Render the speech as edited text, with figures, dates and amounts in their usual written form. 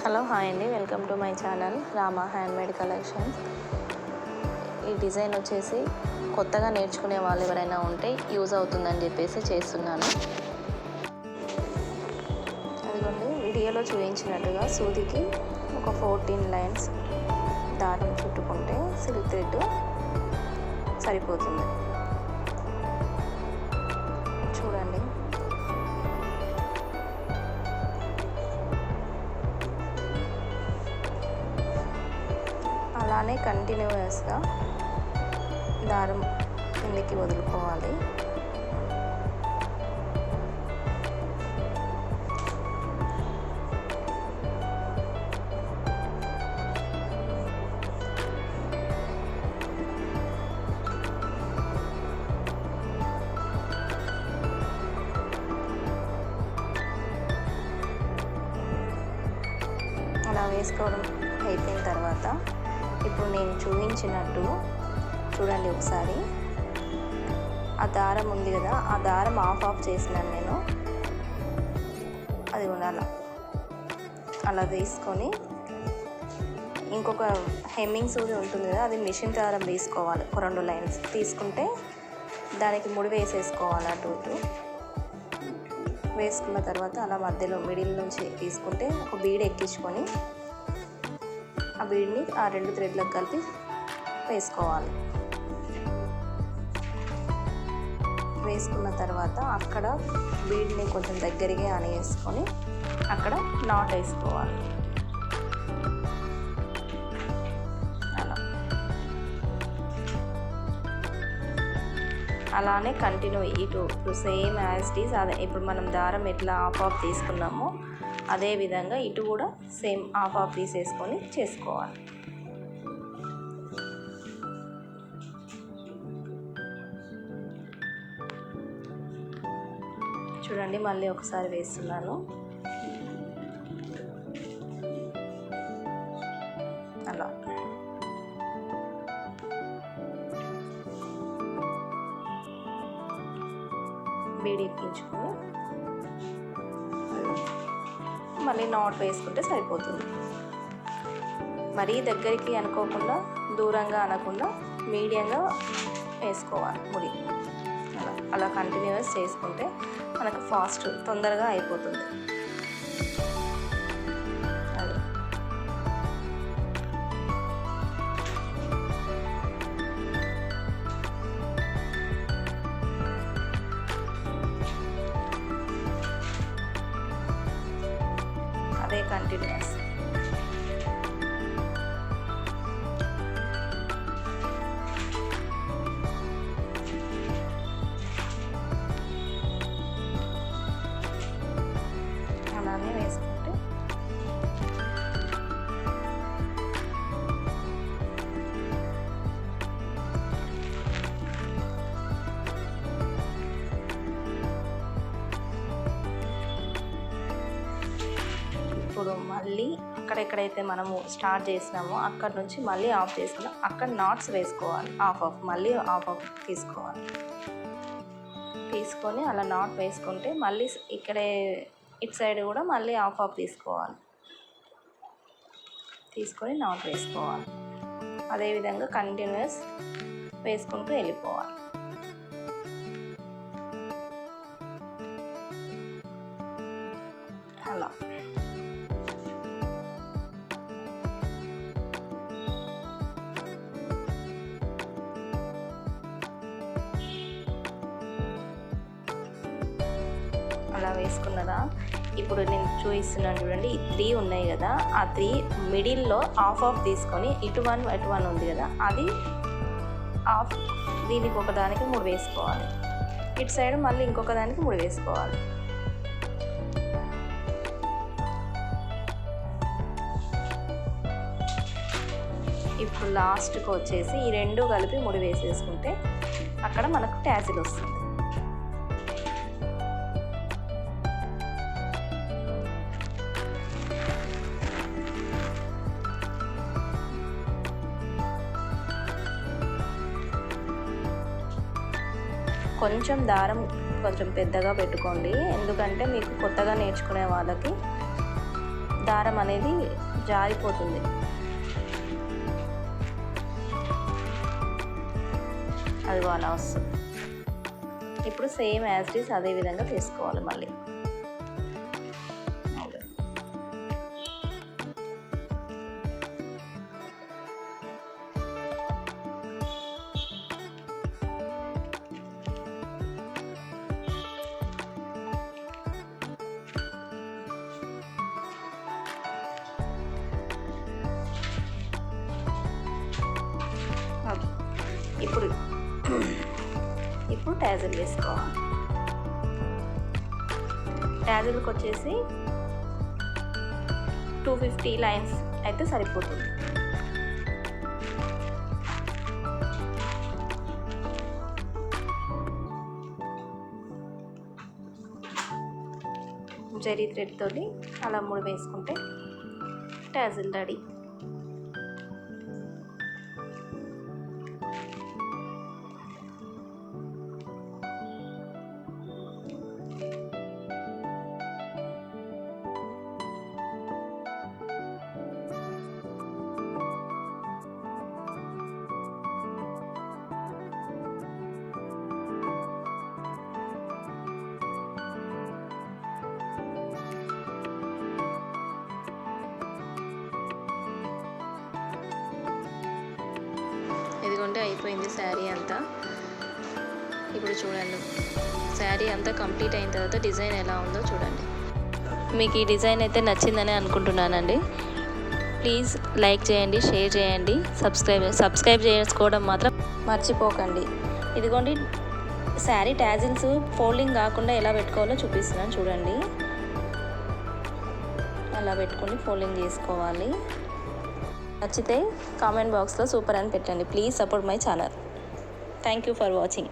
Hello hi అండి, welcome to my channel Rama handmade collections. ఈ design వచ్చేసి కొత్తగా నేర్చుకునే వాళ్ళు ఎవరైనా ఉంటే యూజ్ అవుతుందని చెప్పేసి చేస్తున్నాను. అదిగోండి, వీడియోలో చూపించినట్టుగా సూదికి ఒక 14 లైన్స్ దారం చుట్టుకుంటే సిల్క్ థ్రెడ్ సరిపోతుంది. చూడండి, అలానే కంటిన్యూస్గా దారం కిందకి వదులుకోవాలి. అలా వేసుకోవడం అయిపోయిన తర్వాత ఇప్పుడు నేను చూపించినట్టు చూడండి ఒకసారి. ఆ దారం ఉంది కదా, ఆ దారం ఆఫ్ చేసినాను నేను. అది కూడా అలా తీసుకొని ఇంకొక హెమ్మింగ్ సూది ఉంటుంది కదా, అది మిషన్ దారం తీసుకోవాలి. ఒక 2 లైన్స్ తీసుకుంటే దానికి ముడి వేసేసుకోవాలి. అటు ఇటు వేసుకున్న తర్వాత అలా మధ్యలో మిడిల్ నుంచి తీసుకుంటే ఒక బీడ్ ఎక్కించుకొని ఆ బీడ్ని ఆ 2 థ్రెడ్లకు కలిపి వేసుకోవాలి. వేసుకున్న తర్వాత అక్కడ బీడ్ని కొంచెం దగ్గరగా అనేసుకొని అక్కడ నాట్ వేసుకోవాలి. అలానే కంటిన్యూ ఇటు సేమ్ యాజ్ ఇట్ ఈజ్. అదే ఇప్పుడు మనం దారం ఎట్లా ఆఫ్ తీసుకున్నామో అదే విధంగా ఇటు కూడా సేమ్ ఆఫ్ తీసేసుకొని చేసుకోవాలి. చూడండి, మళ్ళీ ఒకసారి వేస్తున్నాను. అలా బీడి ఎక్కించుకొని మళ్ళీ నాట్ వేసుకుంటే సరిపోతుంది. మరీ దగ్గరికి అనుకోకుండా, దూరంగా అనకుండా మీడియంగా వేసుకోవాలి ముడి. అలా కంటిన్యూస్ చేసుకుంటే మనకు ఫాస్ట్ తొందరగా అయిపోతుంది. అదే కంటిన్యూస్. అలానే వేసుకుంటే ఇప్పుడు మళ్ళీ అక్కడెక్కడైతే మనము స్టార్ట్ చేసినామో అక్కడ నుంచి మళ్ళీ ఆఫ్ చేసుకున్నాం, అక్కడ నాట్స్ వేసుకోవాలి. మళ్ళీ ఆఫ్ తీసుకోవాలి. తీసుకొని అలా నాట్ వేసుకుంటే మళ్ళీ ఇక్కడే ఇటు సైడ్ కూడా మళ్ళీ ఆఫ్ తీసుకోవాలి. తీసుకొని నాట్ వేసుకోవాలి. అదేవిధంగా కంటిన్యూస్ వేసుకుంటూ వెళ్ళిపోవాలి. అలా అలా వేసుకున్నదా. ఇప్పుడు నేను చూపిస్తున్నాను చూడండి, ఈ 3 ఉన్నాయి కదా, ఆ 3 మిడిల్లో ఆఫ్ తీసుకొని ఇటు 1 ఉంది కదా, అది ఆఫ్ దీనికి ఒకదానికి 3 వేసుకోవాలి. ఇటు సైడ్ మళ్ళీ ఇంకొక దానికి 3 వేసుకోవాలి. ఇప్పుడు లాస్ట్కి వచ్చేసి ఈ 2 కలిపి 3 వేసేసుకుంటే అక్కడ మనకు ట్యాసిల్ వస్తుంది. కొంచెం దారం కొంచెం పెద్దగా పెట్టుకోండి, ఎందుకంటే మీకు కొత్తగా నేర్చుకునే వాళ్ళకి దారం అనేది జారిపోతుంది. అది అలా వస్తుంది. ఇప్పుడు సేమ్ యాజ్ ఇట్ ఈస్ అదే విధంగా తీసుకోవాలి మళ్ళీ. ఇప్పుడు ట్యాజిల్ వేసుకోవాలి. ట్యాజిల్కి వచ్చేసి 250 లైన్స్ అయితే సరిపోతుంది. జరీ థ్రెడ్ తోటి అలా 3 వేసుకుంటే ట్యాజిల్ రెడీ. ఇదిగోండి అయిపోయింది శారీ అంతా. ఇప్పుడు చూడండి శారీ అంతా కంప్లీట్ అయిన తర్వాత డిజైన్ ఎలా ఉందో చూడండి. మీకు ఈ డిజైన్ అయితే నచ్చిందని అనుకుంటున్నానండి. ప్లీజ్ లైక్ చేయండి, షేర్ చేయండి, సబ్స్క్రైబ్ చేసుకోవడం మాత్రం మర్చిపోకండి. ఇదిగోండి శారీ ట్యాజిల్స్ ఫోల్డింగ్ కాకుండా ఎలా పెట్టుకోవాలో చూపిస్తున్నాను చూడండి. అలా పెట్టుకొని ఫోల్డింగ్ చేసుకోవాలి. నచ్చితే కామెంట్ బాక్స్లో సూపర్ అని పెట్టండి. Please support my channel. Thank you for watching.